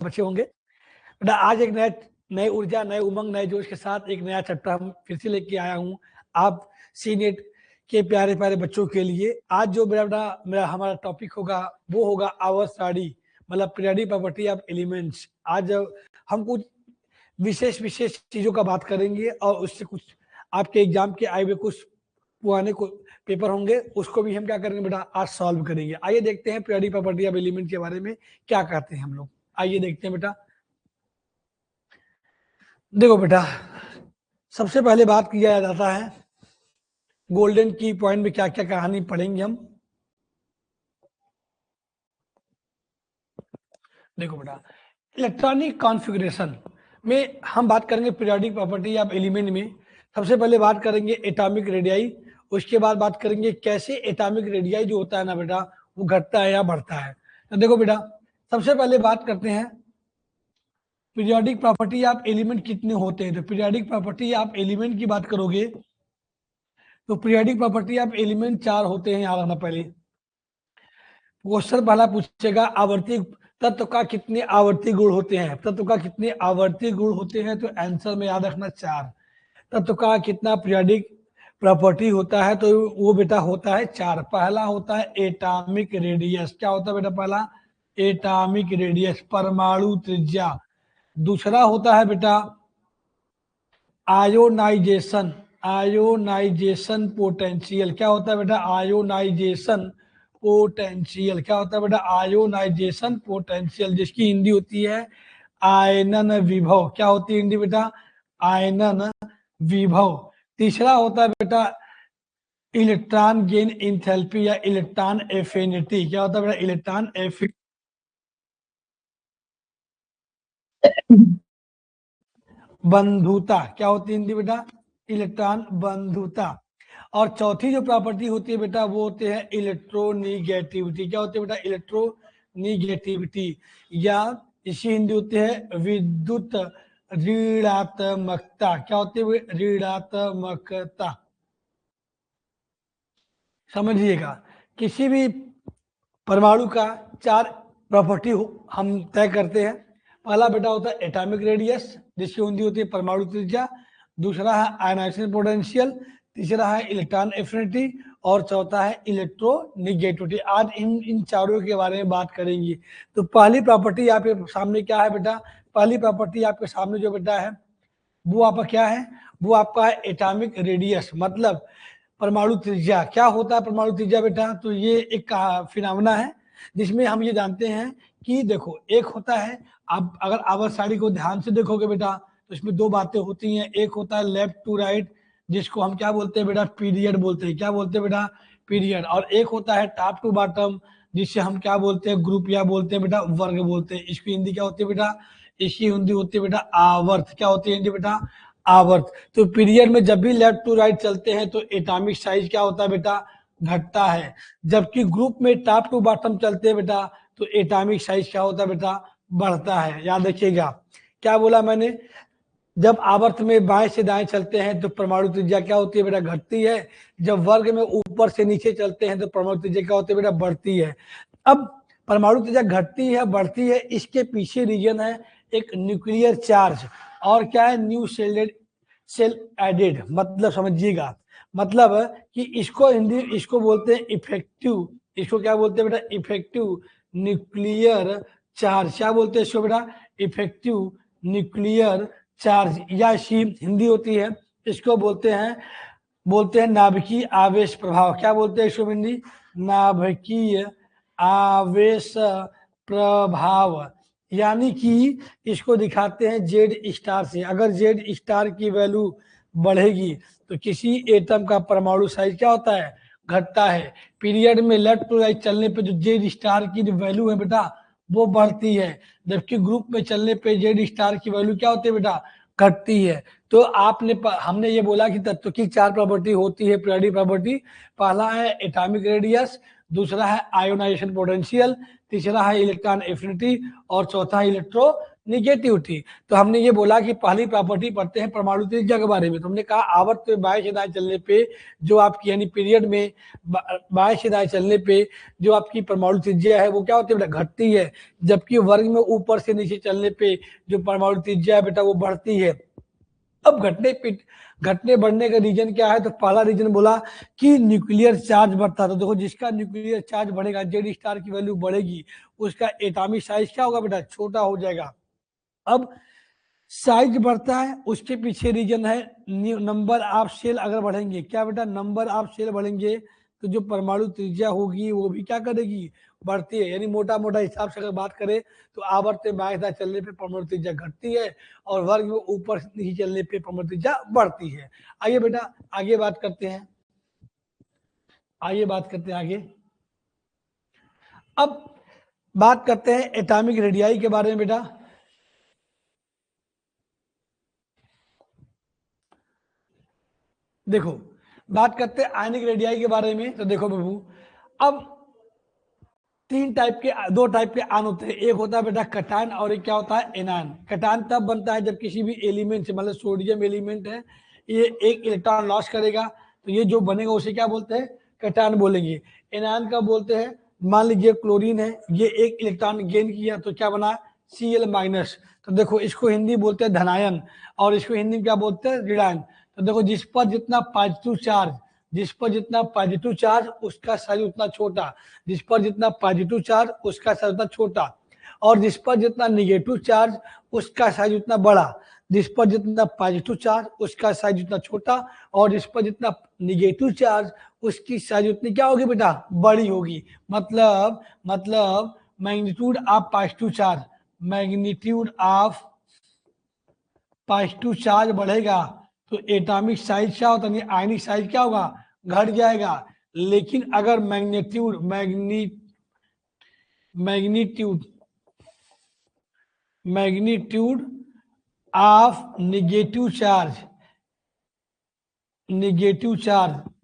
बच्चे होंगे। बेटा आज एक नए ऊर्जा, नए उमंग, नए जोश के साथ एक नया चैप्टर हम फिर से लेके आया हूँ आप सी नेट के प्यारे प्यारे बच्चों के लिए। आज जो मेरा हमारा टॉपिक होगा वो होगा आवर स्टडी, मतलब पीरियोडिक प्रॉपर्टी ऑफ एलिमेंट्स। आज हम कुछ विशेष चीजों का बात करेंगे और उससे कुछ आपके एग्जाम के आए हुए कुछ पुराने पेपर होंगे उसको भी हम क्या करेंगे बेटा आज सॉल्व करेंगे। आइए देखते हैं पीरियोडिक प्रॉपर्टी ऑफ एलिमेंट के बारे में क्या कहते हैं हम लोग। आइए देखते हैं बेटा। देखो बेटा, सबसे पहले बात किया जाता है गोल्डन की पॉइंट में क्या क्या कहानी पढ़ेंगे हम। देखो बेटा, इलेक्ट्रॉनिक कॉन्फ़िगरेशन में हम बात करेंगे पीरियोडिक प्रॉपर्टी ऑफ एलिमेंट में। सबसे पहले बात करेंगे एटॉमिक रेडियाई, उसके बाद बात करेंगे कैसे एटॉमिक रेडियाई जो होता है ना बेटा वो घटता है या बढ़ता है। तो देखो बेटा, सबसे पहले बात करते हैं पीरियोडिक प्रॉपर्टी ऑफ एलिमेंट कितने होते हैं। तो पीरियोडिक प्रॉपर्टी ऑफ एलिमेंट की बात करोगे तो पीरियोडिक प्रॉपर्टी ऑफ एलिमेंट 4 होते हैं, याद रखना। पहले क्वेश्चन पहला पूछेगा आवर्ती तत्व का कितने आवर्ती गुण होते हैं, तत्व का कितने आवर्ती गुण होते हैं, तो आंसर में याद रखना 4। तत्व का कितना पीरियोडिक प्रॉपर्टी होता है, तो वो बेटा होता है 4। पहला होता है एटॉमिक रेडियस, क्या होता है बेटा पहला एटॉमिक रेडियस परमाणु त्रिज्या। दूसरा होता है बेटा आयोनाइजेशन, आयोनाइजेशन पोटेंशियल, क्या होता है बेटा आयोनाइजेशन पोटेंशियल, क्या होता है बेटा आयोनाइजेशन पोटेंशियल, जिसकी हिंदी होती है आयनन विभव। क्या होती है हिंदी बेटा आयनन विभव। तीसरा होता है बेटा इलेक्ट्रॉन गेन इंथैल्पी या इलेक्ट्रॉन एफिनिटी, क्या होता है बेटा इलेक्ट्रॉन एफिनिटी बंधुता, क्या होती है हिंदी बेटा इलेक्ट्रॉन बंधुता। और चौथी जो प्रॉपर्टी होती है बेटा वो होते हैं इलेक्ट्रोनिगेटिविटी, क्या होती है बेटा इलेक्ट्रोनिगेटिविटी, या इसी हिंदी होती है विद्युत ऋणात्मकता, क्या होती है ऋणात्मकता। समझिएगा, किसी भी परमाणु का 4 प्रॉपर्टी हम तय करते हैं। पहला बेटा होता है एटॉमिक रेडियस जिसकी हिंदी होती है परमाणु त्रिज्या, दूसरा है आयनाइजेशन पोटेंशियल, तीसरा है इलेक्ट्रॉन एफिनिटी और चौथा है इलेक्ट्रोनिगेटिविटी। आज इन चारों के बारे में बात करेंगे। तो पहली प्रॉपर्टी आपके सामने क्या है बेटा, पहली प्रॉपर्टी आपके सामने जो बेटा है वो आपका क्या है, वो आपका है एटॉमिक रेडियस, मतलब परमाणु त्रिज्या। क्या होता है परमाणु त्रिज्या बेटा, तो ये एक फिनोमेना है जिसमें हम ये जानते हैं कि देखो एक होता है, आप अगर आवर्त सारणी को ध्यान से देखोगे बेटा तो इसमें 2 बातें होती हैं। एक होता है लेफ्ट टू राइट जिसको हम क्या बोलते हैं बेटा पीरियड बोलते हैं, क्या बोलते हैं बेटा पीरियड। और एक होता है टॉप टू बॉटम जिससे हम क्या बोलते हैं ग्रुप या बोलते हैं बेटा वर्ग बोलते हैं। इसकी हिंदी क्या होती है बेटा, इसकी हिंदी होती है बेटा आवर्त, क्या होती है हिंदी बेटा आवर्त। तो पीरियड में जब भी लेफ्ट टू राइट चलते हैं तो एटॉमिक साइज क्या होता है बेटा घटता है, जबकि ग्रुप में टॉप टू बॉटम चलते हैं बेटा तो एटॉमिक साइज क्या होता है बेटा बढ़ता है। याद रखिएगा क्या बोला मैंने, जब आवर्त में बाएं से दाएं चलते हैं तो परमाणु त्रिज्या क्या होती है बेटा घटती है, जब वर्ग में ऊपर से नीचे चलते हैं तो परमाणु त्रिज्या क्या होती है बेटा बढ़ती है। अब परमाणु त्रिज्या घटती है बढ़ती है, इसके पीछे रीजन है एक न्यूक्लियर चार्ज और क्या है न्यू सेल एडेड, मतलब समझिएगा, मतलब कि इसको हिंदी इसको बोलते हैं इफेक्टिव, इसको क्या बोलते हैं बेटा इफेक्टिव न्यूक्लियर चार्ज, क्या बोलते हैं इसको बेटा इफेक्टिव न्यूक्लियर चार्ज, या इसकी हिंदी होती है इसको बोलते हैं नाभिकीय आवेश प्रभाव, क्या बोलते हैं इसको हिंदी नाभिकीय आवेश प्रभाव। यानी कि इसको दिखाते हैं जेड स्टार से, अगर जेड स्टार की वैल्यू बढ़ेगी तो किसी एटम का परमाणु साइज क्या होता है घटता है। पीरियड में लेफ्ट टू राइट चलने पे जो जेड स्टार की जो वैल्यू है बेटा वो बढ़ती है, जबकि ग्रुप में चलने पे जेड स्टार की वैल्यू क्या होती है बेटा घटती है। तो हमने ये बोला कि तत्व की 4 प्रॉपर्टी होती है पीरियोडिक प्रॉपर्टी। पहला है एटॉमिक रेडियस, दूसरा है आयोनाइजेशन पोटेंशियल, तीसरा है इलेक्ट्रॉन एफिनिटी और चौथा है निगेटिव थी। तो हमने ये बोला कि पहली प्रॉपर्टी पढ़ते हैं परमाणु त्रिज्या के बारे में। तो हमने कहा आवर्त में बाह्य सिधाएं चलने पे जो आपकी यानी पीरियड में बाह्य सिधाएं चलने पे जो आपकी परमाणु त्रिज्या है वो क्या होती है बेटा, घटती है, जबकि वर्ग में ऊपर से नीचे चलने पे जो परमाणु त्रिज्या है बेटा वो बढ़ती है। अब घटने बढ़ने का रीजन क्या है, तो पहला रीजन बोला कि न्यूक्लियर चार्ज बढ़ता है। तो देखो जिसका न्यूक्लियर चार्ज बढ़ेगा, जेड स्टार की वैल्यू बढ़ेगी, उसका एटॉमिक साइज क्या होगा बेटा, छोटा हो जाएगा। अब साइज बढ़ता है, उसके पीछे रीजन है नंबर ऑफ सेल अगर बढ़ेंगे, क्या बेटा, नंबर ऑफ सेल बढ़ेंगे तो जो परमाणु त्रिज्या होगी वो भी क्या करेगी, बढ़ती है। यानी मोटा मोटा हिसाब से अगर बात करें तो आवर्त बाह्य चलने पे परमाणु त्रिज्या घटती है और वर्ग में ऊपर नीचे चलने पे परमाणु त्रिज्या बढ़ती है। आइए बेटा आगे बात करते हैं, आगे। अब बात करते हैं एटॉमिक रेडियाई के बारे में बेटा। देखो बात करते हैं आयनिक रेडियाई के बारे में। तो देखो बाबू, अब दो टाइप के आयन होते हैं, एक होता है बेटा कटायन और एक क्या होता है एनायन। कटायन तब बनता है जब किसी भी एलिमेंट से, मतलब सोडियम एलिमेंट है, ये एक इलेक्ट्रॉन लॉस करेगा तो ये जो बनेगा उसे क्या बोलते हैं, कटायन बोलेंगे। एनायन का बोलते हैं, मान लीजिए क्लोरीन है, ये एक इलेक्ट्रॉन गेन किया तो क्या बना, Cl-। तो देखो इसको हिंदी बोलते हैं धनायन और इसको हिंदी में क्या बोलते हैं, ऋणायन। तो देखो जिस पर जितना पॉजिटिव चार्ज उसका साइज उतना छोटा, जिस पर जितना पॉजिटिव चार्ज उसका साइज उतना छोटा, और जिस पर जितना निगेटिव चार्ज उसका साइज उतना बड़ा। जिस पर जितना पॉजिटिव चार्ज उसका साइज उतना छोटा और जिस पर जितना निगेटिव चार्ज उसकी साइज उतनी क्या होगी बेटा, बड़ी होगी। मतलब मैग्नीट्यूड ऑफ पॉजिटिव चार्ज बढ़ेगा तो एटॉमिक साइज क्या होता है, आयनिक साइज क्या होगा, घट जाएगा। लेकिन अगर magnitude of negative charge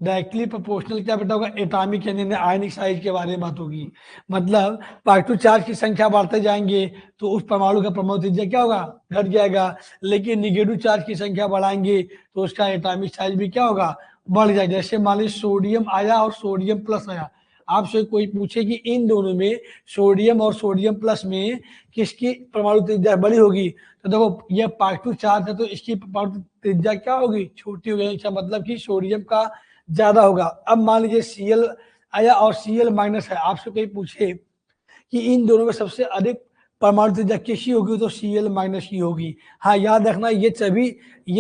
directly proportional क्या बेटा होगा, एटॉमिक यानी आयनिक साइज के बारे में बात होगी। मतलब पॉजिटिव चार्ज की संख्या बढ़ते जाएंगे तो उस परमाणु का परमाणु त्रिज्या क्या होगा, घट जाएगा। लेकिन निगेटिव चार्ज की संख्या बढ़ाएंगे तो उसका एटॉमिक साइज भी क्या होगा, बढ़ जाएगा। जैसे मान लीजिए सोडियम आया और सोडियम प्लस आया, आपसे कोई पूछे कि इन दोनों में सोडियम और सोडियम प्लस में किसकी परमाणु त्रिज्या बड़ी होगी, तो देखो ये पॉजिटिव चार्ज है तो इसकी परमाणु त्रिज्या क्या होगी, छोटी होगी। इसका मतलब कि सोडियम का ज्यादा होगा। अब मान लीजिए Cl आया और Cl- है, आपसे कोई पूछे कि इन दोनों में सबसे अधिक परमाणु त्रिज्या किसकी होगी, तो Cl- की होगी। हाँ याद रखना, ये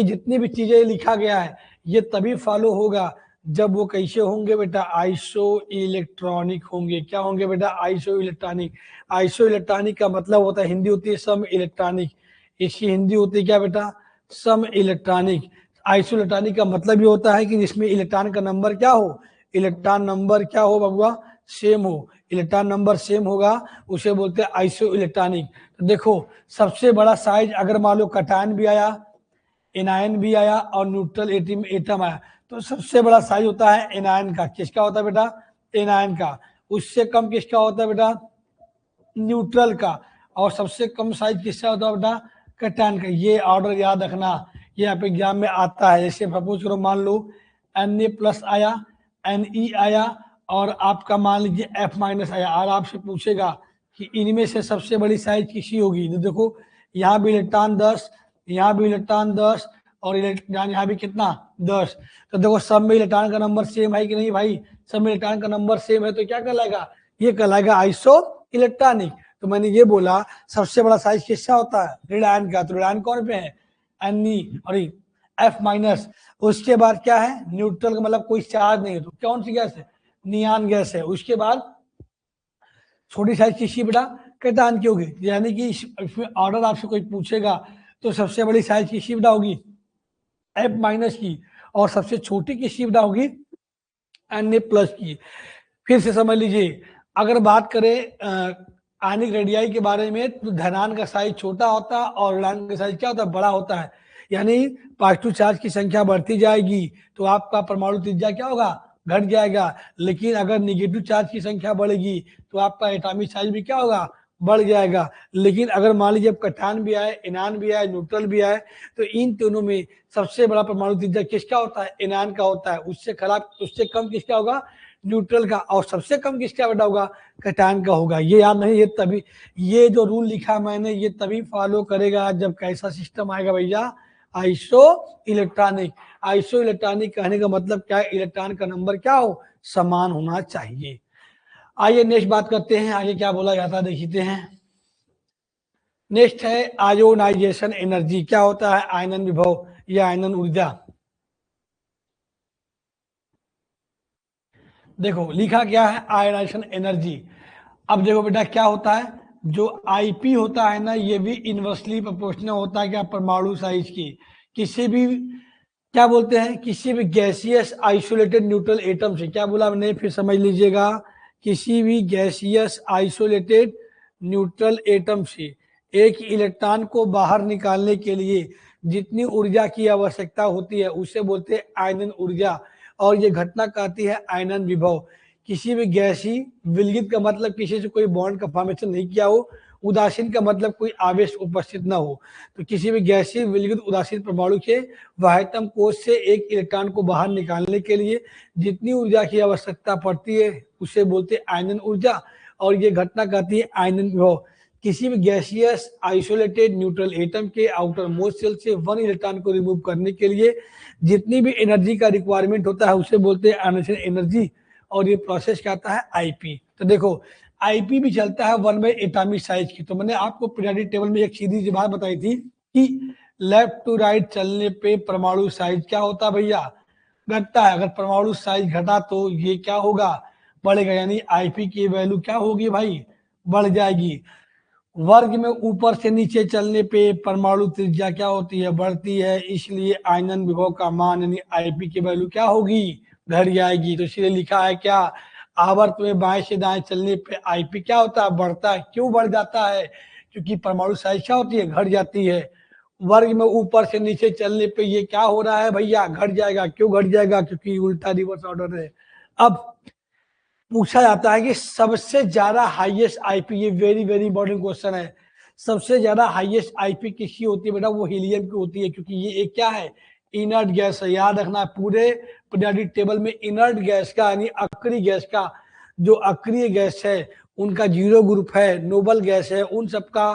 जितनी भी चीजें लिखा गया है ये तभी फॉलो होगा जब वो कैसे होंगे बेटा, आइसो इलेक्ट्रॉनिक होंगे। क्या होंगे बेटा, आइसो इलेक्ट्रॉनिक। आइसो इलेक्ट्रॉनिक का मतलब होता है, हिंदी होती है सम इलेक्ट्रॉनिक, इसकी हिंदी होती है क्या बेटा, सम इलेक्ट्रॉनिक। आइसो इलेक्ट्रॉनिक का मतलब ये होता है कि जिसमें इलेक्ट्रॉन का नंबर क्या हो, इलेक्ट्रॉन नंबर क्या हो बबुआ, सेम हो। इलेक्ट्रॉन नंबर सेम होगा उसे बोलते हैं आइसो इलेक्ट्रॉनिक। तो देखो सबसे बड़ा साइज अगर मान लो कटायन भी आया, एनायन भी आया और न्यूट्रल एटम आया, तो सबसे बड़ा साइज होता है एनायन का। किसका होता है बेटा, एनायन का। उससे कम किसका होता है बेटा, न्यूट्रल का। और सबसे कम साइज किसका होता है बेटा, कटायन का। ये ऑर्डर याद रखना, ये आप एग्जाम में आता है। जैसे सपोज करो मान लो Na+ आया, Ne आया और आपका मान लीजिए F- आया, और आपसे पूछेगा कि इनमें से सबसे बड़ी साइज किसी होगी। तो देखो यहाँ भी इलेक्ट्रॉन 10, यहाँ भी इलेक्ट्रॉन 10 और इलेक्ट्रॉन यहाँ भी कितना 10। तो देखो सब में इलेक्ट्रॉन का नंबर सेम है कि नहीं भाई, सब में इलेक्ट्रॉन का नंबर सेम है तो क्या कहलाएगा, ये कहलाएगा आइसो इलेक्ट्रॉनिक। तो मैंने ये बोला सबसे बड़ा साइज किसका होता है, ऋण आयन का। तो ऋण आयन कौन पे है, Ni और F-। उसके बाद क्या है, न्यूट्रल का मतलब कोई चार्ज नहीं है, तो कौन सी गैस है, नियान गैस है। उसके बाद छोटी साइज किसकी बेटा, कैटायन की होगी। यानी कि इसमें ऑर्डर आपसे कोई पूछेगा तो सबसे बड़ी साइज किसकी बेटा होगी, F- की, और सबसे छोटी किसकी बेटा होगी, Na+ की। फिर से समझ लीजिए, अगर बात करें आयनिक रेडियाई के बारे में तो धनायन का साइज छोटा होता है और ऋणायन का साइज क्या होता है, बड़ा होता है। यानी पॉजिटिव चार्ज की संख्या बढ़ती जाएगी तो आपका परमाणु त्रिज्या क्या होगा, घट जाएगा। लेकिन अगर निगेटिव चार्ज की संख्या बढ़ेगी तो आपका एटॉमिक साइज भी क्या होगा, बढ़ जाएगा। लेकिन अगर मान लीजिए अब कटान भी आए, एनान भी आए, न्यूट्रल भी आए, तो इन तीनों में सबसे बड़ा परमाणु त्रिज्या किसका होता है? एनान का होता है। उससे खराब, उससे कम किसका होगा? न्यूट्रल का। और सबसे कम किसका बेटा होगा? कटान का होगा। ये याद नहीं, ये तभी, ये जो रूल लिखा मैंने ये तभी फॉलो करेगा जब कैसा सिस्टम आएगा भैया? Iso electronic. आइसो इलेक्ट्रॉनिक कहने का मतलब क्या है? इलेक्ट्रॉन का नंबर क्या हो? समान होना चाहिए। आइए नेक्स्ट बात करते हैं, आगे क्या बोला जाता है देखते हैं। नेक्स्ट है आयोनाइजेशन एनर्जी। क्या होता है? आयनन विभव या आयनन ऊर्जा। देखो लिखा क्या है? Ionisation energy. अब देखो बेटा क्या होता है, जो आईपी होता है ना, ये भी इनवर्सली प्रोपोर्शनल होता है क्या? परमाणु साइज की। किसी भी, क्या बोलते हैं, किसी भी गैसियस आइसोलेटेड न्यूट्रल एटम से, क्या बोला मैंने फिर समझ लीजिएगा, किसी भी गैसियस आइसोलेटेड न्यूट्रल एटम से एक इलेक्ट्रॉन को बाहर निकालने के लिए जितनी ऊर्जा की आवश्यकता होती है उसे बोलते हैं आयनन ऊर्जा। और ये घटना कहती है आयनन विभव। किसी भी गैसी, विलगित का मतलब किसी से कोई बॉन्ड का फॉर्मेशन नहीं किया हो, उदासीन का मतलब कोई आवेश उपस्थित न हो। तो किसी भी गैसीय विलगित उदासीन परमाणु के बाह्यतम कोश से एक इलेक्ट्रॉन को बाहर निकालने के लिए जितनी ऊर्जा की आवश्यकता पड़ती है उसे बोलते हैं आयनन ऊर्जा। और ये घटना कहती है आयनन विभव। किसी भी गैसियस आइसोलेटेड न्यूट्रल एटम के आउटर मोस्ट शेल से वन इलेक्ट्रॉन को रिमूव करने के लिए जितनी भी एनर्जी का रिक्वायरमेंट होता है उसे बोलते हैं आयोनाइजेशन एनर्जी। और ये प्रोसेस कहता है आईपी। तो देखो आईपी भी चलता है 1 बाय एटॉमिक साइज की। तो मैंने आपको पीरियोडिक टेबल में एक सीधी सी बात बताई थी कि लेफ्ट टू राइट चलने पे परमाणु साइज क्या होता है भैया? घटता है। अगर परमाणु साइज घटा तो ये क्या होगा? बढ़ेगा। यानी आईपी की वैल्यू क्या होगी भाई? बढ़ जाएगी। वर्ग में ऊपर से नीचे चलने पे परमाणु त्रिज्या क्या होती है? बढ़ती है। इसलिए आयनन विभव का मान यानी आईपी की वैल्यू क्या होगी? घट जाएगी। तो इसलिए लिखा है क्या? आवर्त में बाएं से दाएं चलने पे आईपी क्या होता है? बढ़ता है। क्यों बढ़ जाता है? क्योंकि परमाणु साइज क्या होती है? घट जाती है। वर्ग में ऊपर से नीचे चलने पे ये क्या हो रहा है भैया? घट जाएगा। क्यों घट जाएगा? क्योंकि उल्टा रिवर्स ऑर्डर है। अब पूछा जाता है कि सबसे ज्यादा हाईएस्ट आईपी, ये वेरी वेरी इंपॉर्टेंट क्वेश्चन है, सबसे ज्यादा हाईएस्ट आईपी किसकी होती है बेटा? वो हीलियम की होती है। क्योंकि ये एक क्या है? इनर्ट गैस है। याद रखना पूरे पीरियोडिक टेबल में इनर्ट गैस का यानी अक्रिय गैस का, जो अक्रिय गैस है उनका जीरो ग्रुप है, नोबल गैस है, उन सबका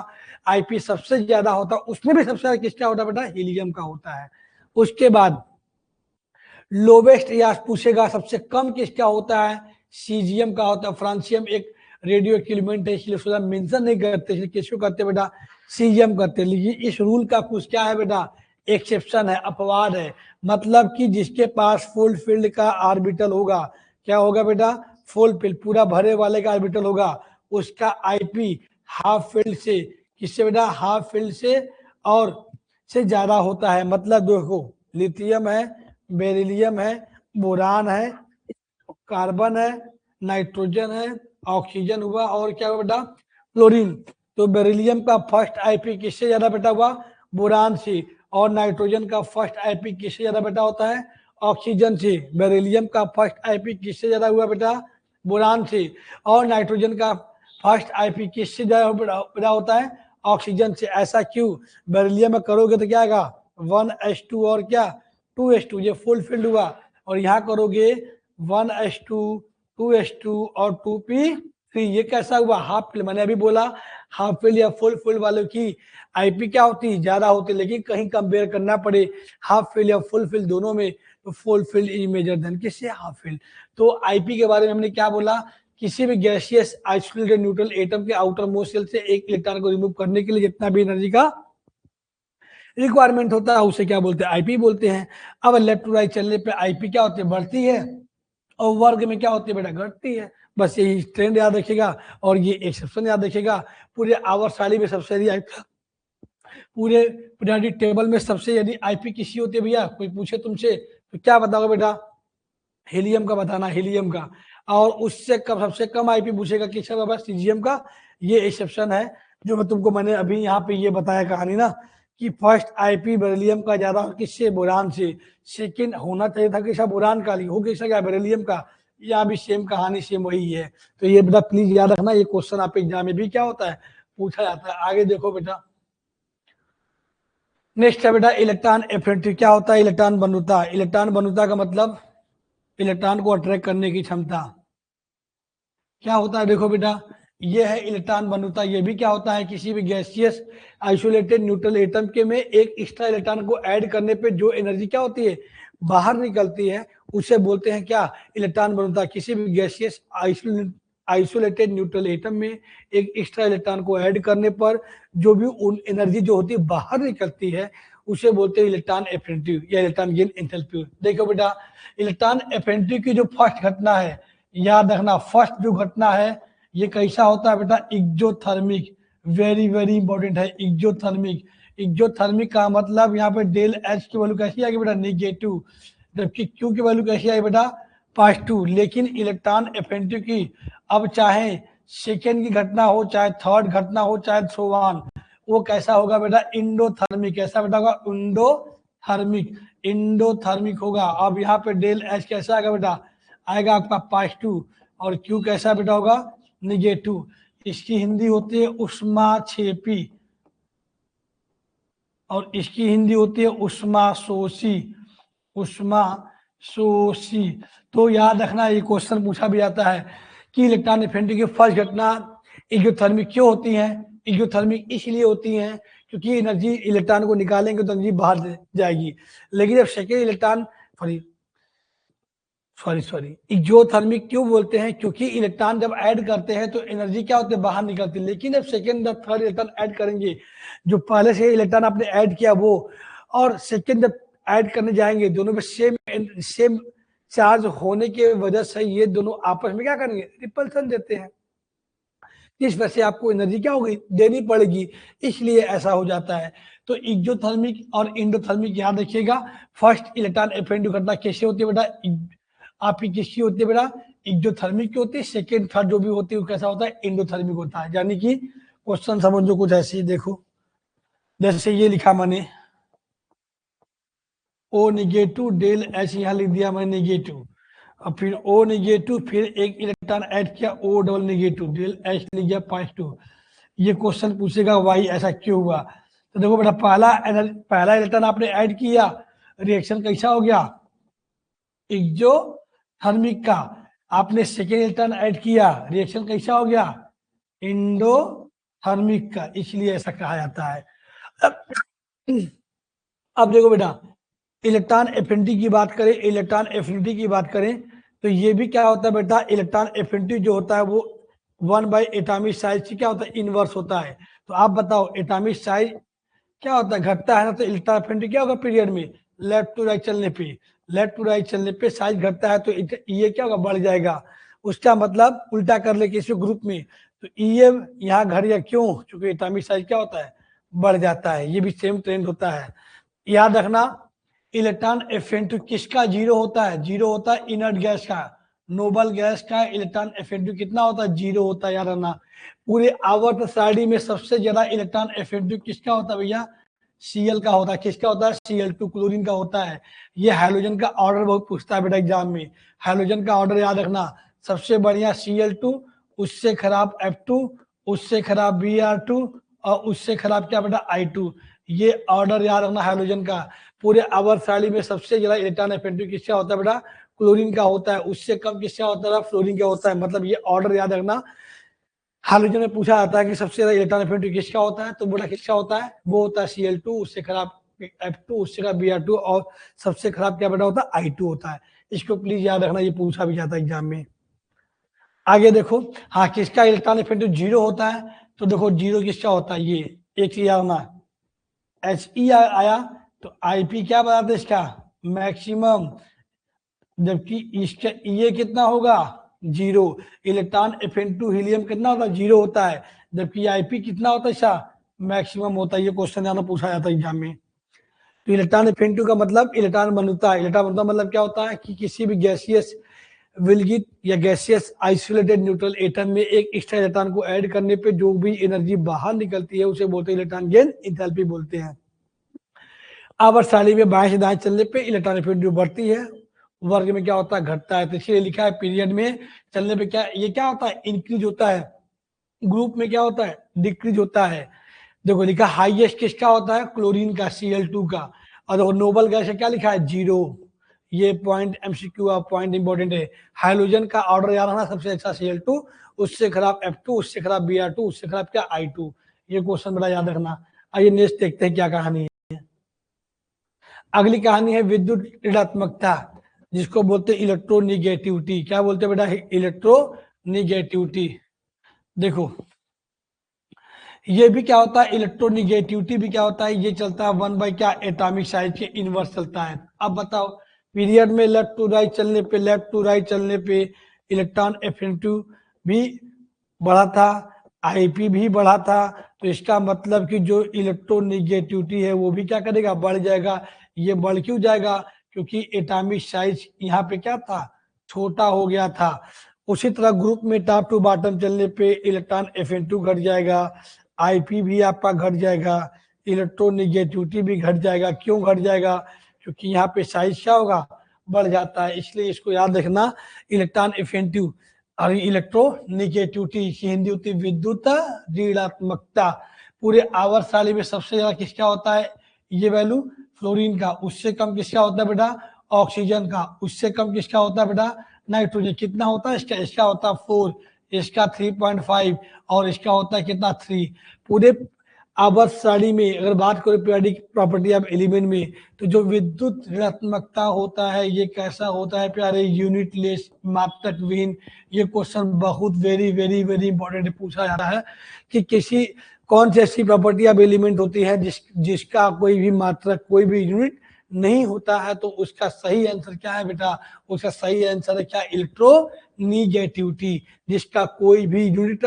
आईपी सबसे ज्यादा होता है। उसमें भी सबसे ज्यादा किसका होता है बेटा? हीलियम का होता है। उसके बाद लोवेस्ट या पूछेगा सबसे कम किसका होता है? सीजियम का होता है। फ्रांसियम एक रेडियो एलिमेंट है, इसलिए उसका मेंशन नहीं करते, इसलिए किसको करते बेटा? सीजियम करते। लेकिन इस रूल का कुछ क्या है बेटा? एक्सेप्शन है, अपवाद है। मतलब कि जिसके पास फुल फील्ड का ऑर्बिटल होगा, क्या होगा बेटा? फुल फील्ड पूरा भरे वाले का ऑर्बिटल होगा, उसका आईपी हाफ फील्ड से, किससे बेटा? हाफ फील्ड से और से ज्यादा होता है। मतलब देखो लिथियम है, बेरिलियम है, बोरान है, कार्बन है, नाइट्रोजन है, ऑक्सीजन हुआ और क्या हुआ बेटा? क्लोरीन। तो बेरिलियम का फर्स्ट आईपी किससे ज्यादा बेटा हुआ? बोरान से। और नाइट्रोजन का फर्स्ट आईपी किससे ज्यादा बेटा होता है? ऑक्सीजन से। बेरिलियम का फर्स्ट आईपी किससे ज्यादा हुआ बेटा? बोरान से। और नाइट्रोजन का फर्स्ट आईपी किससे ज्यादा बेटा होता है? ऑक्सीजन से। ऐसा क्यों? बेरिलियम में करोगे तो क्या आएगा? 1s2 और क्या? 2s2, ये फुल फील्ड हुआ। और यहाँ करोगे 1s2, 2s2 और 2p3, ये कैसा हुआ? Half field. मैंने अभी बोला हाफ फील्ड या फुल फील्ड वालों की आईपी क्या होती है? ज्यादा होती है। लेकिन कहीं कंपेयर करना पड़े हाफ फील्ड या फुल फील्ड दोनों में, तो full field is major than किससे? Half field. तो आईपी के बारे में हमने क्या बोला? किसी भी गैसियस आइसोलेटेड न्यूट्रल एटम के आउटर मोस्ट शेल से एक इलेक्ट्रॉन को रिमूव करने के लिए जितना भी एनर्जी का रिक्वायरमेंट होता है उसे क्या बोलते हैं? आईपी बोलते हैं। अब लेफ्ट टू राइट चलने पे आईपी क्या होती है? बढ़ती है। और वर्ग में क्या होती है बेटा? घटती है। बस यही ट्रेंड याद रखिएगा और ये एक्सेप्शन याद रखिएगा। पूरे आवर्त में सबसे यदि पूरे पीरियोडिक टेबल में सबसे यदि आईपी किसी होती है भैया, कोई पूछे तुमसे तो क्या बताओगे बेटा? हीलियम का बताना, हीलियम का। और उससे कम, सबसे कम आईपी पूछेगा किसका बाबा? सीजियम का। ये एक्सेप्शन है जो मैं तुमको मैंने अभी यहाँ पे ये बताया कहानी ना, कि फर्स्ट आईपी बेरिलियम का ज्यादा किससे? बोरान से। सेकंड होना चाहिए था किसका? बोरान का, हो किसका? क्या? बेरिलियम का। यहाँ भी सेम कहानी सेम वही है। तो ये बेटा प्लीज याद रखना, ये क्वेश्चन आपके एग्जाम में भी क्या होता है, पूछा जाता है। आगे देखो बेटा, नेक्स्ट है बेटा इलेक्ट्रॉन एफिनिटी। क्या होता है इलेक्ट्रॉन बंधुता? इलेक्ट्रॉन बंधुता का मतलब इलेक्ट्रॉन को अट्रैक्ट करने की क्षमता। क्या होता है देखो बेटा, ये है इलेक्ट्रॉन बंधुता। ये भी क्या होता है, किसी भी गैसियस आइसोलेटेड न्यूट्रल एटम के में एक एक्स्ट्रा इलेक्ट्रॉन को ऐड करने पे जो एनर्जी क्या होती है, बाहर निकलती है, उसे बोलते हैं क्या, इलेक्ट्रॉन बंधुता। किसी भी गैसियस आइसोलेटेड न्यूट्रल एटम में एक एक्स्ट्रा इलेक्ट्रॉन को ऐड करने पर जो भी एनर्जी जो होती है बाहर निकलती है, उसे बोलते हैं इलेक्ट्रॉन एफिनिटी या इलेक्ट्रॉन गेन एंथैल्पी। देखो बेटा, इलेक्ट्रॉन एफिनिटी की जो फर्स्ट घटना है, याद रखना फर्स्ट जो घटना है ये कैसा होता है बेटा, एक्सोथर्मिक। वेरी वेरी इंपॉर्टेंट है एक्सोथर्मिक। एक्सोथर्मिक का मतलब यहाँ पे डेल एच की वैल्यू कैसी आएगी बेटा, नेगेटिव, जबकि क्यू की वैल्यू कैसी आएगी बेटा, +2। लेकिन इलेक्ट्रॉन एफिनिटी की अब चाहे सेकेंड की घटना हो, चाहे थर्ड घटना हो, चाहे थ्रो वन, वो कैसा होगा बेटा, इंडोथर्मिक। कैसा बेटा होगा, इंडोथर्मिक। इंडोथर्मिक होगा। अब यहाँ पे डेल एच कैसा आएगा बेटा, आएगा आपका +2, और क्यू कैसा बेटा होगा, नेगेटिव। इसकी हिंदी होती है उष्माक्षेपी और इसकी हिंदी होती है उष्माशोषी। उष्माशोषी। तो याद रखना, ये क्वेश्चन पूछा भी जाता है कि इलेक्ट्रॉन एफिनिटी की फर्स्ट घटना एक्सोथर्मिक क्यों होती है। एक्सोथर्मिक इसलिए होती है क्योंकि एनर्जी इलेक्ट्रॉन को निकालेंगे तो एनर्जी बाहर जाएगी। लेकिन जब सेकेंड इलेक्ट्रॉन सॉरी एक्सोथर्मिक क्यों बोलते हैं, क्योंकि इलेक्ट्रॉन जब ऐड करते हैं तो एनर्जी क्या होती है, बाहर निकलती है। लेकिन जब सेकेंड जब थर्ड इलेक्ट्रॉन ऐड करेंगे, जो पहले से इलेक्ट्रॉन आपने ऐड किया वो, और सेकेंड जब ऐड करने जाएंगे, दोनों में सेम चार्ज होने की वजह से ये दोनों आपस में क्या करेंगे, रिपल्सन देते हैं। इस वजह से आपको एनर्जी क्या होगी, देनी पड़ेगी, इसलिए ऐसा हो जाता है। तो एक्सोथर्मिक और इंडोथर्मिक याद रखिएगा। फर्स्ट इलेक्ट्रॉन एफिनिटी घटना कैसे होती है बेटा, आपकी किसकी होती है बेटा, एक्सोथर्मिक की होती है। सेकेंड थर्ड जो भी होती है वो कैसा होता है, इंडोथर्मिक होता है। यानी कि क्वेश्चन समझो कुछ ऐसे ही, देखो जैसे ये लिखा मैंने ओ नेगेटिव डेल एच, यहाँ लिख दिया मैंने नेगेटिव, और फिर ओ नेगेटिव, फिर एक इलेक्ट्रॉन ऐड किया O double negative, del H लिख गया +2। ये क्वेश्चन पूछेगा वाई ऐसा क्यों हुआ। तो देखो बेटा, पहला इलेक्ट्रॉन आपने ऐड किया, रिएक्शन कैसा हो गया, एक्सोथर्मिक का। आपने सेकेंड इलेक्ट्रॉन ऐड किया, रिएक्शन कैसा हो गया, इंडोथर्मिक का, इसलिए ऐसा कहा जाता है। अब देखो बेटा, इलेक्ट्रॉन एफिनिटी की बात करें, इलेक्ट्रॉन एफिनिटी की बात करें तो ये भी क्या होता है बेटा, इलेक्ट्रॉन एफिनिटी जो होता है वो 1 एटॉमिक साइज से क्या होता है, इनवर्स होता है। तो आप बताओ एटॉमिक साइज क्या होता है, घटता है ना, तो इलेक्ट्रॉन एफिनिटी क्या होगा पीरियड में, लेफ्ट टू राइट चलने पे, लेफ्ट टू राइट चलने पे साइज घटता है, तो ये क्या होगा, बढ़ जाएगा। उसका मतलब उल्टा कर ले किसी ग्रुप में, तो ये यहाँ घट गया, क्यों, क्योंकि एटॉमिक साइज क्या होता है, बढ़ जाता है। ये भी सेम ट्रेंड होता है। याद रखना, इलेक्ट्रॉन एफिनिटी किसका जीरो होता है, जीरो होता है इनर्ट गैस का। नोबल गैस का इलेक्ट्रॉन एफिनिटी कितना होता है, जीरो होता है। याद रखना, पूरे आवर्त सारणी में सबसे ज्यादा इलेक्ट्रॉन एफिनिटी किसका होता है भैया, Cl का होता है। किसका होता है, Cl2, क्लोरीन का होता है। ये हाइड्रोजन का ऑर्डर बहुत पूछता है बेटा एग्जाम में। हाइड्रोजन का ऑर्डर याद रखना, सबसे बढ़िया Cl2, उससे खराब F2, उससे खराब Br2, और उससे खराब क्या बेटा, I2। ये ऑर्डर याद रखना हाइड्रोजन का। पूरे आवर्त सारणी में सबसे ज्यादा इलेक्ट्रॉन एफिनिटी किसका होता है बेटा, क्लोरीन का होता है। उससे कम किसका होता है, फ्लोरीन का होता है। मतलब ये ऑर्डर याद रखना। हाइड्रोजन में पूछा जाता है कि सबसे ज्यादा इलेक्ट्रॉन एफिनिटी किसका होता है, तो बेटा किसका होता है, वो होता है Cl2, उससे खराब F2, उससे खराब Br2, और सबसे खराब क्या बेटा होता है, I2 होता है। इसको प्लीज याद रखना, ये पूछा भी जाता है एग्जाम में। आगे देखो, हाँ किसका इलेक्ट्रॉन एफिनिटी जीरो होता है, तो देखो जीरो किसका होता है, ये एक चीज याद रखना, He आया तो Ip क्या बताते इसका, मैक्सिमम, जबकि इसका ये कितना होगा, जीरो। इलेक्ट्रॉन एफिनिटी हीलियम कितना होता है, जीरो होता है, जबकि Ip कितना होता है, इसका मैक्सिमम होता है। ये क्वेश्चन ज्यादा पूछा जाता है एग्जाम में। तो इलेक्ट्रॉन एफिनिटी का मतलब इलेक्ट्रॉन बंधुता है। इलेक्ट्रॉन बंधुता मतलब क्या होता है कि किसी भी गैसियस विलगित या गैसियस आइसोलेटेड न्यूट्रल एटम में एक एक्स्ट्रा इलेक्ट्रॉन को ऐड करने पे जो भी एनर्जी बाहर निकलती है उसे बोलते हैं इलेक्ट्रॉन गेन एंथैल्पी बोलते हैं। आवर्त सारणी में बाएं से दाएं चलने पे इलेक्ट्रॉन एफिनिटी बढ़ती है, वर्ग में क्या होता है, घटता है। तो इसलिए लिखा है पीरियड में चलने पे क्या, ये क्या होता है, इंक्रीज होता है। ग्रुप में क्या होता है, डिक्रीज होता है। देखो लिखा हाईएस्ट किसका होता है, क्लोरीन का, Cl2 का। और देखो नोबल गैस का क्या लिखा है, 0। ये पॉइंट एमसीक्यू का पॉइंट इंपॉर्टेंट है। हाइड्रोजन का ऑर्डर याद रखना, सबसे अच्छा Cl2, उससे खराब F2, उससे खराब Br2, उससे खराब क्या I2। ये क्वेश्चन बड़ा याद रखना। आइए नेक्स्ट देखते हैं क्या कहानी है। अगली कहानी है विद्युत ऋणात्मकता, जिसको बोलते हैं इलेक्ट्रोनिगेटिविटी। क्या बोलते हैं बेटा, इलेक्ट्रोनिगेटिविटी। देखो ये भी क्या होता है, इलेक्ट्रोनिगेटिविटी भी क्या होता है, ये चलता है 1 क्या, एटॉमिक साइज के इनवर्स चलता है। अब बताओ पीरियड में लेफ्ट टू राइट चलने पे, लेफ्ट टू राइट चलने पे इलेक्ट्रॉन एफिनिटी भी बढ़ा था, आईपी भी बढ़ा था। तो इसका मतलब कि जो इलेक्ट्रोनिगेटिविटी है वो भी क्या करेगा, बढ़ जाएगा। ये बढ़ क्यों जाएगा, क्योंकि एटॉमिक साइज यहाँ पे क्या था, छोटा हो गया था। उसी तरह ग्रुप में टॉप टू बॉटम चलने पे इलेक्ट्रॉन एफिनिटी घट जाएगा, आईपी भी आपका घट जाएगा, इलेक्ट्रोनिगेटिविटी भी घट जाएगा। क्यों घट जाएगा, क्योंकि यहाँ पे साइज क्या होगा, बढ़ जाता है। इसलिए इसको याद रखना, इलेक्ट्रॉन एफिनिटी और इलेक्ट्रोनिगेटिविटी की हिंदी होती है विद्युत ऋणात्मकता। पूरे आवर्तसाली में सबसे ज्यादा किसका होता है, ये वैल्यू फ्लोरीन का। उससे कम किसका होता है बेटा, ऑक्सीजन का। उससे कम किसका होता है बेटा, नाइट्रोजन। कितना होता है इसका, इसका होता है 4, इसका 3.5, और इसका होता है कितना 3। पूरे आवर्त सारणी में अगर बात करें पीरियोडिक प्रॉपर्टी ऑफ एलिमेंट में, तो जो विद्युत ऋणात्मकता होता है ये कैसा होता है प्यारे, यूनिटलेस, मात्रक विहीन। ये क्वेश्चन बहुत वेरी वेरी वेरी इंपॉर्टेंट पूछा जाता है कि किसी कौन सी ऐसी प्रॉपर्टी ऑफ एलिमेंट होती है जिसका कोई भी मात्रक, कोई भी यूनिट नहीं होता है। तो उसका सही आंसर क्या है बेटा, उसका सही आंसर है क्या, इलेक्ट्रोनिगेटिविटी, जिसका कोई भी यूनिट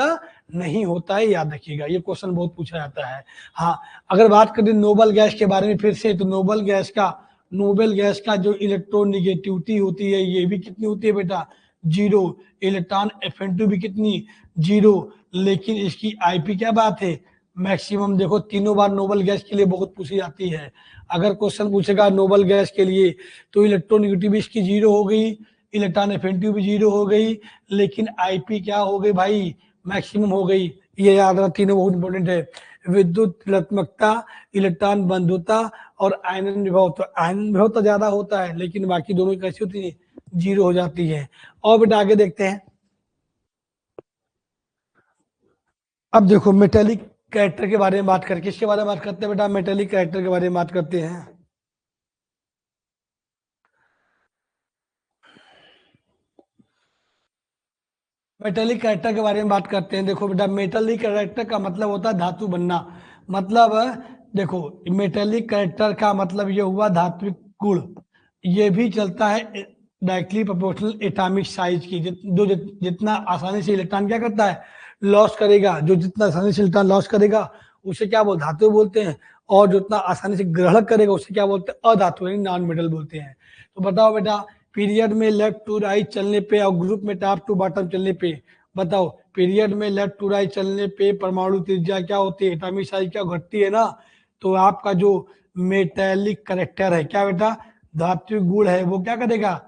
नहीं होता है। याद रखिएगा, ये क्वेश्चन बहुत पूछा जाता है। हाँ, अगर बात करें नोबल गैस के बारे में फिर से, तो नोबल गैस का जो इलेक्ट्रोनिगेटिविटी होती है ये भी कितनी होती है बेटा, 0। इलेक्ट्रॉन एफिनिटी भी कितनी, 0। लेकिन इसकी आईपी क्या बात है, मैक्सिमम। देखो तीनों बार नोबल गैस के लिए बहुत पूछी जाती है। अगर क्वेश्चन पूछेगा नोबल गैस के लिए तो इलेक्ट्रोनिगेटिविटी भी इसकी 0 हो गई, इलेक्ट्रॉन एफिनिटी भी 0 हो गई, लेकिन आईपी क्या हो गई भाई, मैक्सिमम हो गई। ये याद रखना, तीनों बहुत इंपॉर्टेंट है। विद्युत ऋणात्मकता, इलेक्ट्रॉन बंधुता और आयनन विभव। तो आयनन विभव तो ज्यादा होता है, लेकिन बाकी दोनों कैसी होती है, 0 हो जाती है। और बेटा आगे देखते हैं। अब देखो मेटेलिक कैरेक्टर के बारे में बात करके, किसके बारे में बात करते हैं बेटा, मेटेलिक कैरेक्टर के बारे में बात करते हैं। मेटेलिक कैरेक्टर के बारे में बात करते हैं। देखो बेटा मेटेलिक कैरेक्टर का मतलब होता है धातु बनना। मतलब देखो मेटेलिक कैरेक्टर का मतलब ये हुआ धात्विक गुण। ये भी चलता है डायरेक्टली प्रोपोर्शनल एटॉमिक साइज की। जितना आसानी से इलेक्ट्रॉन क्या करता है, लॉस करेगा, जो जितना आसानी से इलेक्ट्रॉन लॉस करेगा उसे क्या बोलते, धातु बोलते हैं। और जितना आसानी से ग्रहण करेगा उसे क्या बोलते हैं, अधातु यानी नॉन मेटल बोलते हैं। तो बताओ बेटा पीरियड में लेफ्ट टू राइट चलने पे और ग्रुप में टॉप टू बॉटम चलने पे, बताओ पीरियड में लेफ्ट टू राइट चलने पे परमाणु त्रिज्या क्या होती है, एटॉमिक साइज क्या घटती है ना। तो आपका जो मेटेलिक करेक्टर है क्या बेटा, धात्विक गुण है, वो क्या करेगा,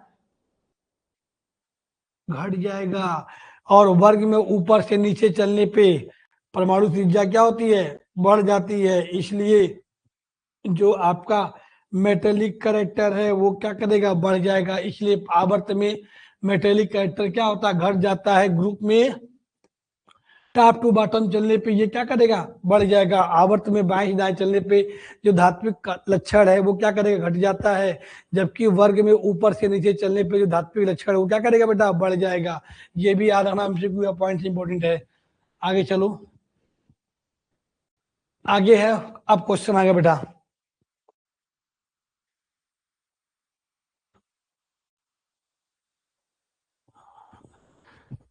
घट जाएगा। और वर्ग में ऊपर से नीचे चलने पे परमाणु त्रिज्या क्या होती है, बढ़ जाती है। इसलिए जो आपका मेटेलिक करेक्टर है वो क्या करेगा, बढ़ जाएगा। इसलिए आवर्त में मेटेलिक करेक्टर क्या होता है, घट जाता है। ग्रुप में टॉप टू बॉटम चलने पे ये क्या करेगा, बढ़ जाएगा। आवर्त में बाएं दाएं चलने पे जो धात्विक लक्षण है वो क्या करेगा, घट जाता है। जबकि वर्ग में ऊपर से नीचे चलने पे जो धात्विक लक्षण है वो क्या करेगा बेटा, बढ़ जाएगा। ये भी याद रखना, एमसीक्यू पॉइंट इंपॉर्टेंट है। आगे चलो, आगे है, अब क्वेश्चन आ गया बेटा।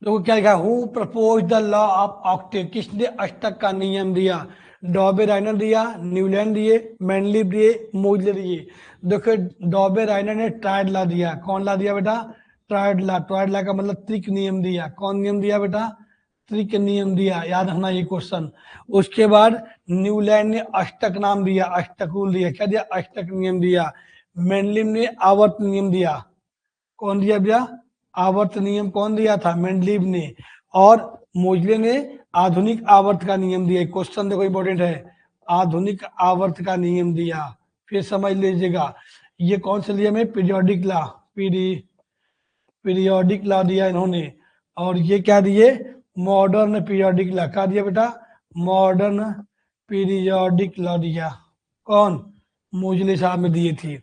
देखो क्या लिखा, who propose the law of Octave, किसने अष्टक का नियम दिया, डॉबे राइनर दिया, न्यूलैंड दिए, मैनलिव दिए, मोजले दिए। देखो डॉबे राइनर ने ट्रायड ला दिया। कौन ला दिया बेटा, ट्रायड ला। ट्रायड ला का मतलब त्रिक नियम दिया। कौन नियम दिया बेटा, त्रिक नियम दिया। याद रखना ये क्वेश्चन। उसके बाद न्यूलैंड ने अष्टक नाम दिया, अष्टक रूल दिया। क्या दिया, अष्टक नियम दिया। मैनलिव ने आवर्त नियम दिया। कौन दिया भैया? आवर्त नियम कौन दिया था? मेंडलीव ने। और मोजले ने आधुनिक आवर्त का नियम दिया। क्वेश्चन देखो इंपॉर्टेंट है, आधुनिक आवर्त का नियम दिया। फिर समझ लीजिएगा, ये कौन सा नियम है? Periodic law. पीरियोडिक लॉ दिया इन्होंने। और ये क्या दिए? Modern periodic law. क्या दिया बेटा? मॉडर्न पीरियोडिक लॉ दिया। कौन? मोजले साहब में दिए थी।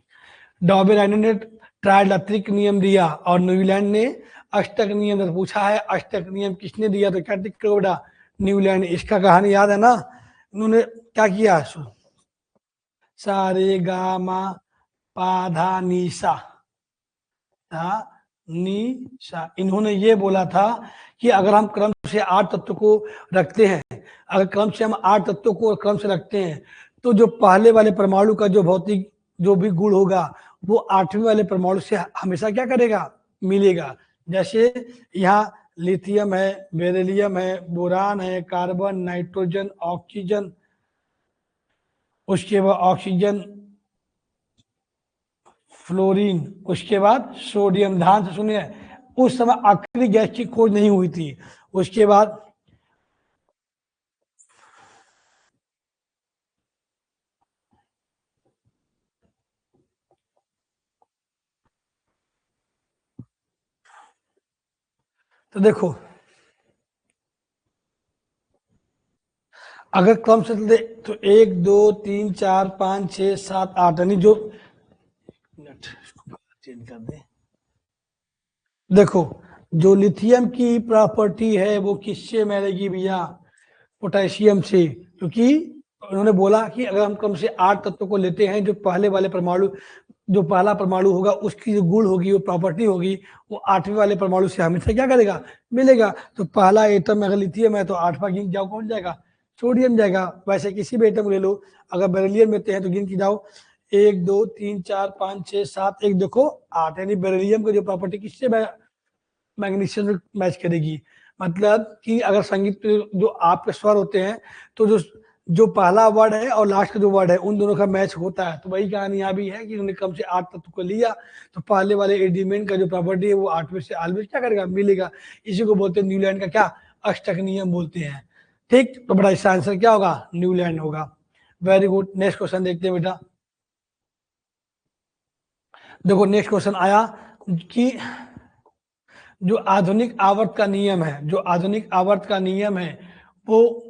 डॉबेराइनो ने ट्राइलात्रिक नियम दिया और न्यूजीलैंड ने अष्टक नियम दिया। पूछा है अष्टक नियम किसने दिया, तो क्या टिक करो बेटा? न्यूजीलैंड। इसका कहानी याद है ना? उन्होंने क्या किया? सारे गा मा पा धा नी सा, था नी। इन्होंने ये बोला था कि अगर हम क्रम से 8 तत्व को रखते हैं, अगर क्रम से हम 8 तत्वों को क्रम से रखते हैं, तो जो पहले वाले परमाणु का जो भौतिक जो भी गुण होगा वो 8वें वाले परमाणु से हमेशा क्या करेगा? मिलेगा। जैसे यहाँ लिथियम है, बेरिलियम है, बोरान है, कार्बन, नाइट्रोजन, ऑक्सीजन, उसके बाद ऑक्सीजन, फ्लोरीन, उसके बाद सोडियम। ध्यान से सुनिए, उस समय आखिरी गैस की खोज नहीं हुई थी। उसके बाद तो देखो, अगर क्रम से चलते तो 1 2 3 4 5 6 7 8, यानी जो मिनट चेंज कर दे। देखो, जो लिथियम की प्रॉपर्टी है वो किससे मिलेगी भैया? पोटेशियम से। क्योंकि उन्होंने बोला कि अगर हम क्रम से 8 तत्वों को लेते हैं, जो पहले वाले परमाणु, जो पहला परमाणु होगा उसकी जो गुण होगी, वो प्रॉपर्टी होगी, वो 8वें वाले परमाणु से हमेशा क्या करेगा? मिलेगा। तो पहला एटम अगर लिथियम है तो 8वां गिन जाओ, कौन जाएगा? सोडियम जाएगा। वैसे किसी भी एटम ले लो, अगर बेरिलियम लेते हैं तो गिन के जाओ, 1 2 3 4 5 6 7, एक देखो 8, यानी बेरिलियम की जो प्रॉपर्टी किससे मैग्नीशियम मैच करेगी। मतलब कि अगर संगीत पे जो आपके स्वर होते हैं, तो जो जो पहला वर्ड है और लास्ट का जो वर्ड है उन दोनों का मैच होता है। तो वही कहानी यहाँ भी है कि उन्होंने कम से 8 तत्व को लिया, तो पहले वाले एलिमेंट का जो प्रॉपर्टी है वो 8वें से ऑलवेज क्या करेगा? मिलेगा। इसी को बोलते हैं न्यूलैंड का क्या? अष्टक नियम बोलते हैं। ठीक, तो बड़ा इसका आंसर क्या होगा? न्यूलैंड होगा। Very good. नेक्स्ट क्वेश्चन देखते हैं बेटा। देखो नेक्स्ट क्वेश्चन आया कि जो आधुनिक आवर्त का नियम है, जो आधुनिक आवर्त का नियम है वो,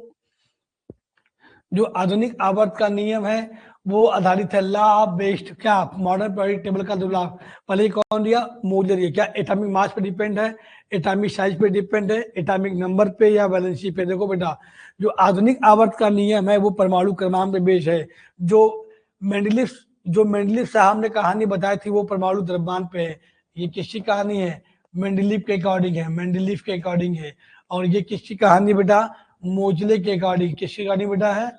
जो आधुनिक आवर्त का नियम है वो आधारित है लॉ ऑफ बेस्ड क्या? मॉडर्न पीरियोडिक टेबल का जो लॉ, पहले कौन दिया? मोजले दिया। क्या एटॉमिक मास पे डिपेंड है, एटॉमिक साइज पे डिपेंड है, एटॉमिक नंबर पे या वैलेंसी पे? देखो बेटा, जो आधुनिक आवर्त का नियम है वो परमाणु क्रमांक पे बेस्ड है। जो मेंडलीव जो मेंडलीव साहब ने कहानी बताई थी वो परमाणु द्रव्यमान पे है। ये किसकी कहानी है? मेंडलीव के अकॉर्डिंग है, मेंडलीव के अकॉर्डिंग है। और ये किसकी कहानी बेटा? मोजले के अकॉर्डिंग। किसकी कहानी बेटा है?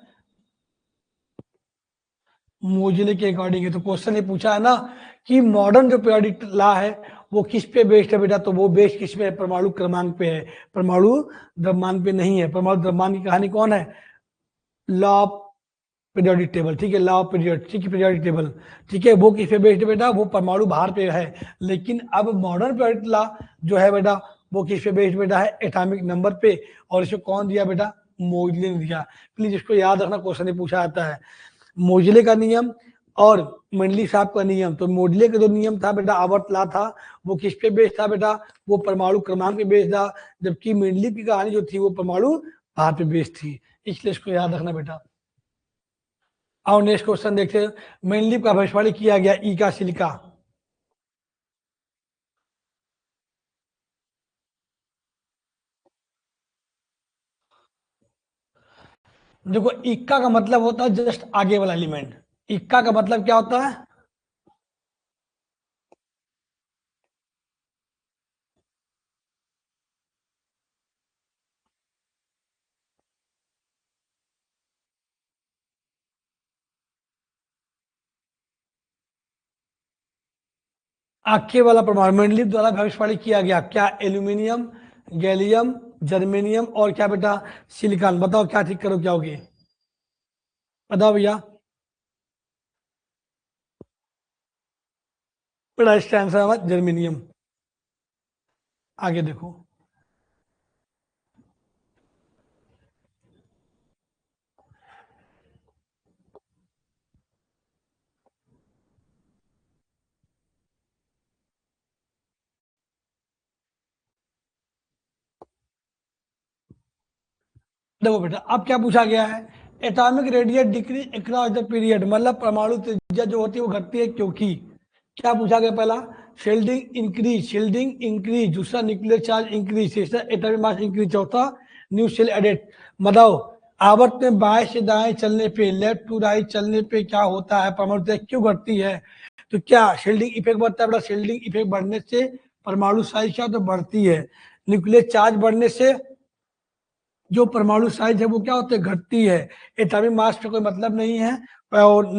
मोजले के अकॉर्डिंग है। तो क्वेश्चन ये पूछा है ना कि मॉडर्न जो पीरियोडिक लॉ है वो किस पे बेस्ड है बेटा? तो वो बेस्ड किस पे है? परमाणु क्रमांक पे है, परमाणु द्रव्यमान पे नहीं है। परमाणु द्रव्यमान की कहानी कौन है? Law of periodic table. ठीक है, लॉ ऑफ पीरियड, ठीक है, पीरियोडिक टेबल। ठीक है, वो किस पे बेस्ड है बेटा? वो परमाणु भार पे है। लेकिन अब मॉडर्न पीरियोडिक लॉ जो है बेटा वो किस पे बेस्ड बेटा है? एटॉमिक नंबर पे। और इसको कौन दिया बेटा? मोजले ने दिया। प्लीज इसको याद रखना, क्वेश्चन ये पूछा जाता है। मोजले का नियम और मंडली साहब का नियम। तो मोजले का जो नियम था बेटा, आवर्त लॉ था, वो किस पे बेस्ड था बेटा? वो परमाणु क्रमांक पे बेस्ड था। जबकि मंडली की कहानी जो थी वो परमाणु भार पे बेस्ड थी। इसलिए इसको याद रखना बेटा। और नेक्स्ट क्वेश्चन देखते हैं। मेनली का भविष्यवाणी किया गया ई का सिलिका। देखो, इक्का का मतलब होता है जस्ट आगे वाला एलिमेंट। इक्का का मतलब क्या होता है? आगे वाला परमाणु मेंडलीव द्वारा भविष्यवाणी किया गया क्या? एल्यूमिनियम, गैलियम, जर्मेनियम और क्या बेटा? सिलिकॉन। बताओ क्या ठीक करो, क्या होगी? बताओ भैया। बड़ा इसका आंसर है जर्मेनियम। आगे देखो, देखो बेटा अब क्या पूछा गया है, atomic radius decrease across the period, मतलब परमाणु त्रिज्या जो होती है वो घटती है क्योंकि, क्या पूछा गया पहला, शील्डिंग इंक्रीज, दूसरा न्यूक्लियर चार्ज इंक्रीज, तीसरा एटॉमिक मास इंक्रीज, चौथा न्यू सेल एडेड। बताओ आवर्त में बाएं से दाएं चलने पे, लेफ्ट टू राइट चलने पे क्या होता है, परमाणु त्रिज्या क्यों घटती है, तो क्या शील्डिंग इफेक्ट बढ़ता है बेटा, शील्डिंग इफेक्ट बढ़ने से परमाणु साइज क्या तो बढ़ती है, न्यूक्लियर चार्ज बढ़ने से जो परमाणु साइज है वो क्या होती है घटती है, एटॉमिक मास से कोई मतलब नहीं है, और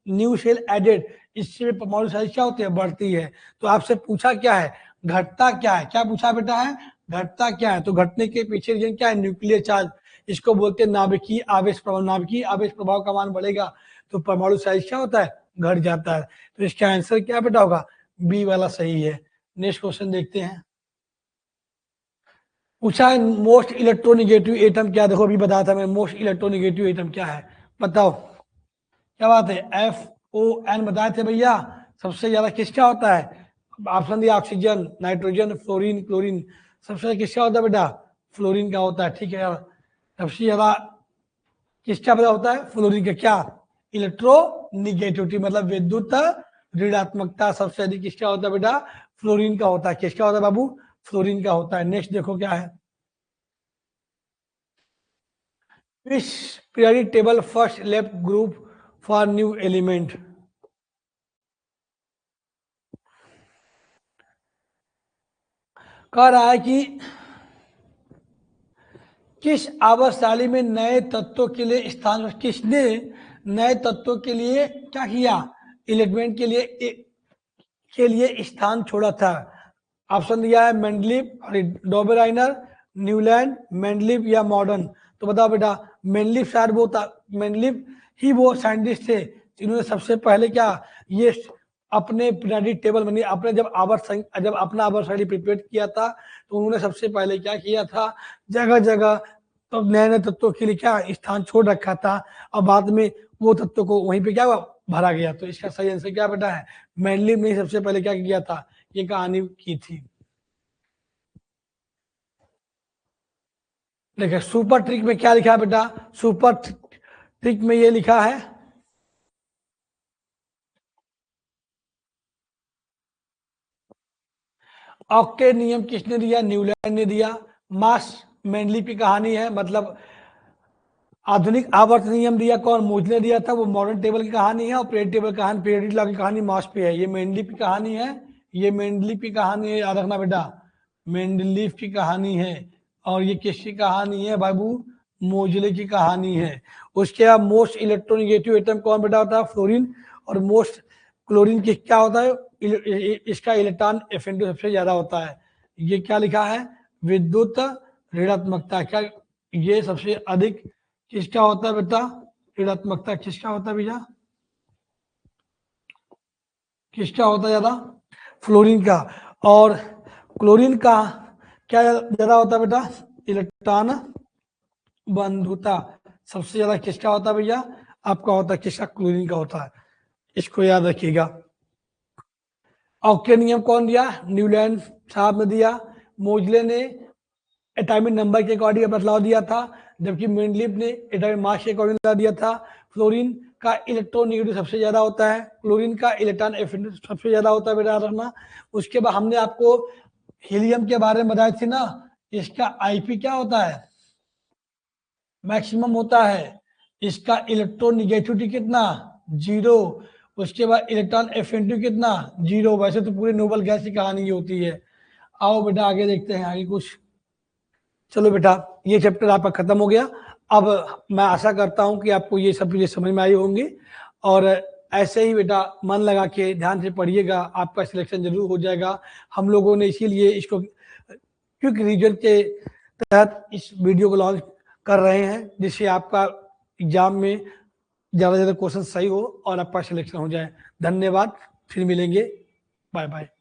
न्यू सेल एडेड, इससे परमाणु साइज क्या होती है बढ़ती है। तो आपसे पूछा क्या है, घटता क्या है, क्या पूछा बेटा है, घटता क्या है, तो घटने के पीछे रीजन क्या है, न्यूक्लियर चार्ज, इसको बोलते हैं नाभिकीय आवेश प्रभाव, नाभिकीय आवेश प्रभाव का मान बढ़ेगा तो परमाणु साइज क्या होता है घट जाता है। तो इसका आंसर क्या बेटा होगा, बी वाला सही है। नेक्स्ट क्वेश्चन देखते हैं, पूछा है मोस्ट इलेक्ट्रोनिगेटिव एटम क्या, देखो अभी बताया था मैं मोस्ट इलेक्ट्रोनिगेटिव एटम क्या है, बताओ क्या बात है, FON बताए थे भैया, सबसे ज्यादा किसका होता है, ऑप्शन दिया ऑक्सीजन, नाइट्रोजन, फ्लोरीन, क्लोरीन, सबसे ज्यादा किसका होता है बेटा, फ्लोरीन का होता है, ठीक है यार, सबसे ज्यादा किसका पता होता है, फ्लोरीन का, क्या इलेक्ट्रोनिगेटिविटी मतलब विद्युत ऋणात्मकता सबसे अधिक किसका होता है बेटा, फ्लोरीन का होता है, किसका होता है बाबू, फ्लोरीन का होता है। नेक्स्ट देखो क्या है, which periodic table first left group for new element, कह रहा है कि किस आवर्तशाली में नए तत्वों के लिए स्थान, किसने नए तत्वों के लिए क्या किया, एलिमेंट के लिए स्थान छोड़ा था, ऑप्शन दिया है मेंडलीव, डोबेराइनर, न्यूलैंड, मेंडलीव या मॉडर्न। तो बताओ बेटा, मेंडलीव शायद वो था, मेंडलीव ही वो साइंटिस्ट थे जिन्होंने सबसे पहले क्या ये अपने पीरियोडिक टेबल बनी, अपने जब अपना आवर्त सारणी प्रिपेयर किया था तो उन्होंने सबसे पहले क्या किया था, जगह जगह तो नए नए तत्वों के लिए क्या स्थान छोड़ रखा था और बाद में वो तत्वों को वहीं पे क्या हुआ भरा गया। तो इसका सही आंसर क्या बेटा है, मेंडलीव ने सबसे पहले क्या किया था, ये कहानी की थी। देखिए सुपर ट्रिक में क्या लिखा है बेटा, सुपर ट्रिक में ये लिखा है, ऑक्टे नियम किसने दिया, न्यूलैंड ने दिया, मास मेंडलीव की कहानी है, मतलब आधुनिक आवर्त नियम दिया कौन, मूज ने दिया था, वो मॉडर्न टेबल की कहानी है, और पीरियड टेबल कहानी, पीरियडिक लॉ की कहानी मास पे है, ये मेंडलीव की कहानी है, ये मेंडलीव की कहानी है, याद रखना बेटा, मेंडलीव की कहानी है, और ये किसकी कहानी है बाबू, मोजले की कहानी है। उसके बाद मोस्ट इलेक्ट्रोनिगेटिव एटम कौन बेटा होता है, फ्लोरीन, और मोस्ट क्लोरीन की क्या होता है, इसका इलेक्ट्रॉन एफिनिटी सबसे ज्यादा होता है। ये क्या लिखा है, विद्युत ऋणात्मकता, क्या ये सबसे अधिक किसका होता है बेटा, ऋणात्मकता किसका होता है भैया, किसका होता है ज्यादा, फ्लोरीन का, और क्लोरीन का क्या ज्यादा होता है बेटा, इलेक्ट्रॉन बंधुता सबसे ज्यादा किसका होता है भैया, आपका होता है किसका, क्लोरीन का होता है, इसको याद रखिएगा। ऑक्टेन नियम कौन दिया, न्यूलैंड साहब ने दिया, मोजले ने एटॉमिक नंबर के अकॉर्डिंग बदलाव दिया था, जबकि मेंडलीव ने एटॉमिक मास के अकॉर्डिंग दिया था। फ्लोरीन का इलेक्ट्रोनिगेटिव सबसे ज्यादा होता है, क्लोरीन का इलेक्ट्रॉन एफिनिटी सबसे ज्यादा होता है बेटा रखना। उसके बाद हमने आपको हीलियम के बारे में बताया थी ना, इसका आईपी क्या होता है, मैक्सिमम होता है, इसका इलेक्ट्रोनिगेटिविटी कितना, 0, उसके बाद इलेक्ट्रॉन एफिनिटी कितना, 0। वैसे तो पूरे नोबल गैस की कहानी होती है। आओ बेटा आगे देखते हैं, आगे कुछ, चलो बेटा ये चैप्टर आपका खत्म हो गया। अब मैं आशा करता हूं कि आपको ये सब चीजें समझ में आई होंगी, और ऐसे ही बेटा मन लगा के ध्यान से पढ़िएगा, आपका सिलेक्शन जरूर हो जाएगा। हम लोगों ने इसीलिए इसको क्विक रिवीजन के तहत इस वीडियो को लॉन्च कर रहे हैं, जिससे आपका एग्जाम में ज़्यादा से ज़्यादा क्वेश्चन सही हो और आपका सिलेक्शन हो जाए। धन्यवाद, फिर मिलेंगे, बाय बाय।